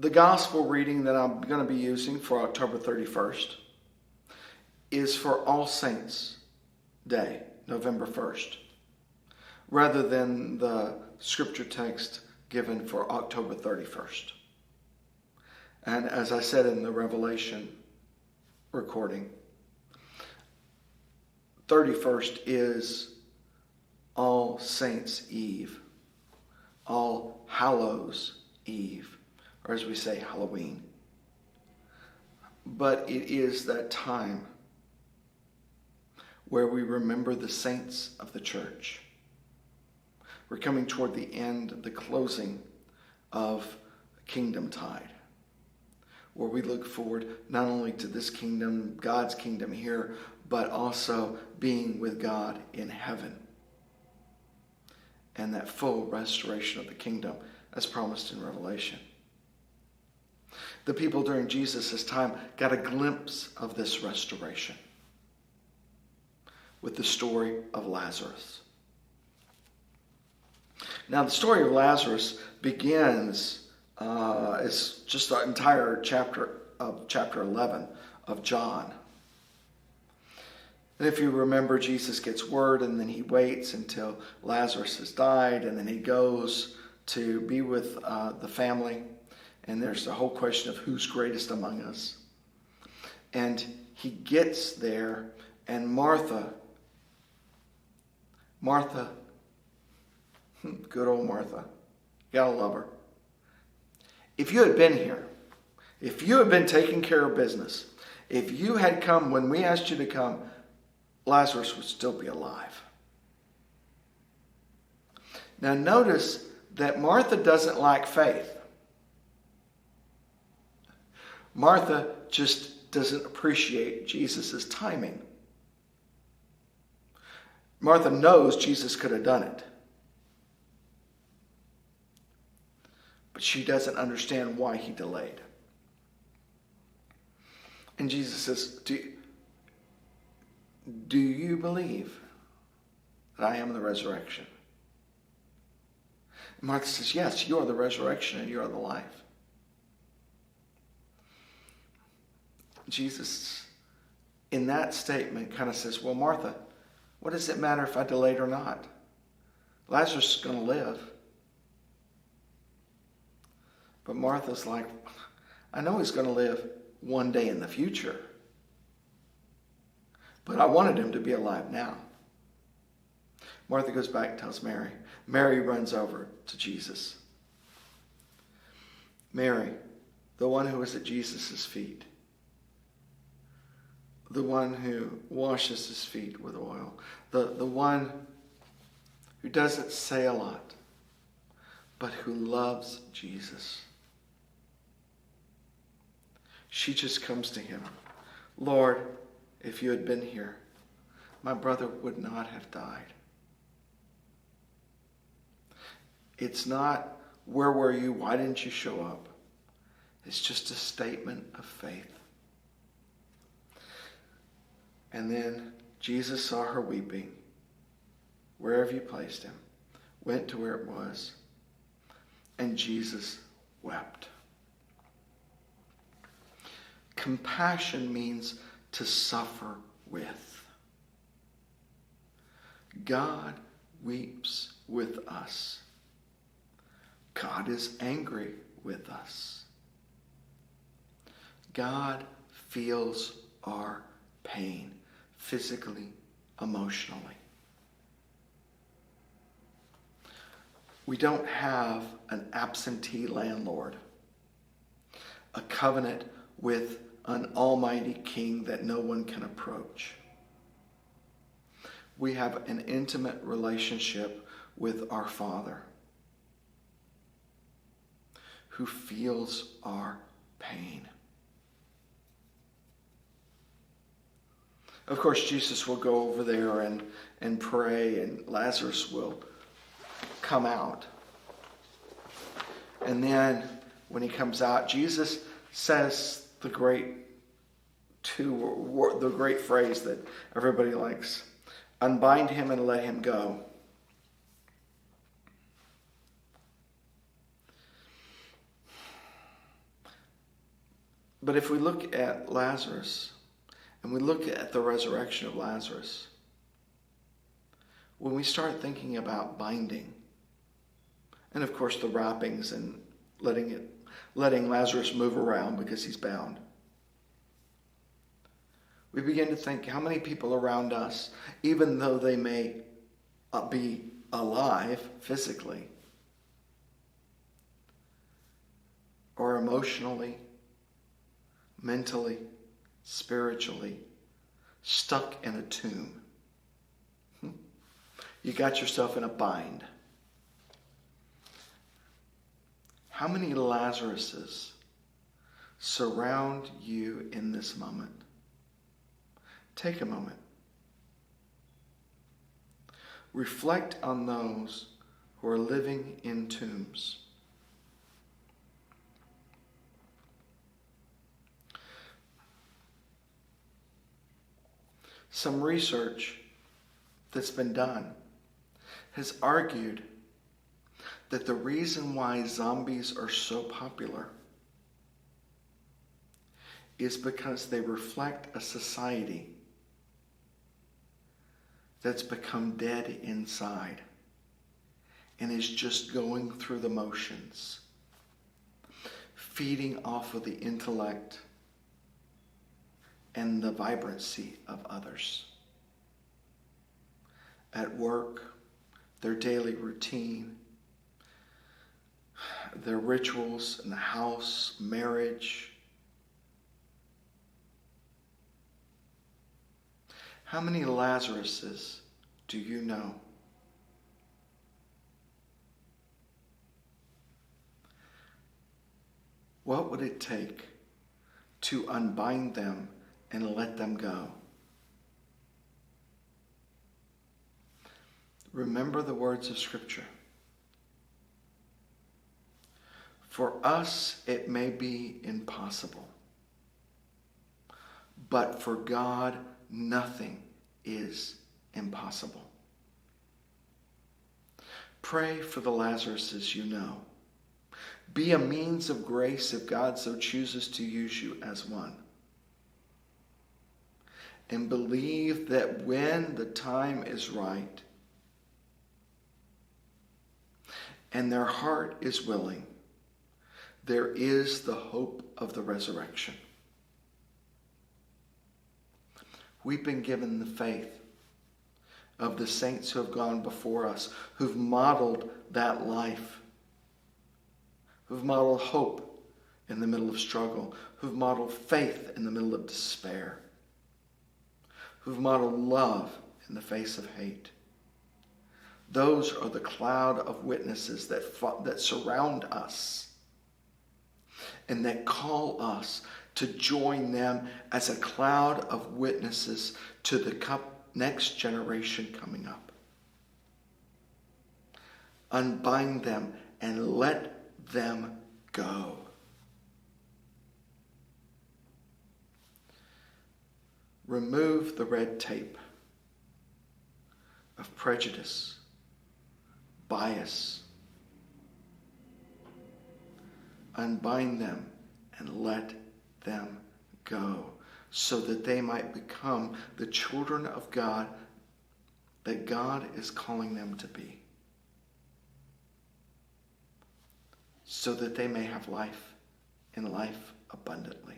The gospel reading that I'm going to be using for October 31st is for All Saints Day, November 1st, rather than the scripture text given for October 31st. And as I said in the Revelation recording, 31st is All Saints Eve, All Hallows Eve, or as we say, Halloween. But it is that time where we remember the saints of the church. We're coming toward the end, the closing of Kingdom Tide, where we look forward not only to this kingdom, God's kingdom here, but also being with God in heaven. And that full restoration of the kingdom as promised in Revelation. The people during Jesus' time got a glimpse of this restoration with the story of Lazarus. Now, the story of Lazarus begins, it's just the entire chapter 11 of John. And if you remember, Jesus gets word, and then he waits until Lazarus has died, and then he goes to be with the family. And there's the whole question of who's greatest among us. And he gets there, and Martha, good old Martha, you gotta love her. If you had been here, if you had been taking care of business, if you had come when we asked you to come, Lazarus would still be alive. Now notice that Martha doesn't lack faith. Martha just doesn't appreciate Jesus' timing. Martha knows Jesus could have done it. But she doesn't understand why he delayed. And Jesus says, do you believe that I am the resurrection? And Martha says, yes, you are the resurrection and you are the life. Jesus, in that statement, kind of says, well, Martha, what does it matter if I delayed or not? Lazarus is going to live. But Martha's like, I know he's going to live one day in the future. But I wanted him to be alive now. Martha goes back and tells Mary. Mary runs over to Jesus. Mary, the one who was at Jesus' feet. The one who washes his feet with oil. The one who doesn't say a lot, but who loves Jesus. She just comes to him. Lord, if you had been here, my brother would not have died. It's not, where were you? Why didn't you show up? It's just a statement of faith. And then Jesus saw her weeping, wherever you placed him, went to where it was, and Jesus wept. Compassion means to suffer with. God weeps with us. God is angry with us. God feels our pain. Physically, emotionally. We don't have an absentee landlord, a covenant with an almighty king that no one can approach. We have an intimate relationship with our Father who feels our pain. Of course, Jesus will go over there and pray, and Lazarus will come out. And then when he comes out, Jesus says the great phrase that everybody likes, unbind him and let him go. But if we look at Lazarus, and we look at the resurrection of Lazarus, when we start thinking about binding, and of course the wrappings and letting Lazarus move around because he's bound, we begin to think how many people around us, even though they may be alive physically or emotionally, mentally, spiritually, stuck in a tomb. You got yourself in a bind. How many Lazaruses surround you in this moment? Take a moment. Reflect on those who are living in tombs. Some research that's been done has argued that the reason why zombies are so popular is because they reflect a society that's become dead inside and is just going through the motions, feeding off of the intellect and the vibrancy of others. At work, their daily routine, their rituals in the house, marriage. How many Lazaruses do you know? What would it take to unbind them and let them go? Remember the words of Scripture. For us, it may be impossible, but for God, nothing is impossible. Pray for the Lazaruses you know. Be a means of grace if God so chooses to use you as one. And believe that when the time is right and their heart is willing, there is the hope of the resurrection. We've been given the faith of the saints who have gone before us, who've modeled that life, who've modeled hope in the middle of struggle, who've modeled faith in the middle of despair, who've modeled love in the face of hate. Those are the cloud of witnesses that surround us and that call us to join them as a cloud of witnesses to the next generation coming up. Unbind them and let them go. Remove the red tape of prejudice, bias. Unbind them and let them go, so that they might become the children of God that God is calling them to be, so that they may have life and life abundantly.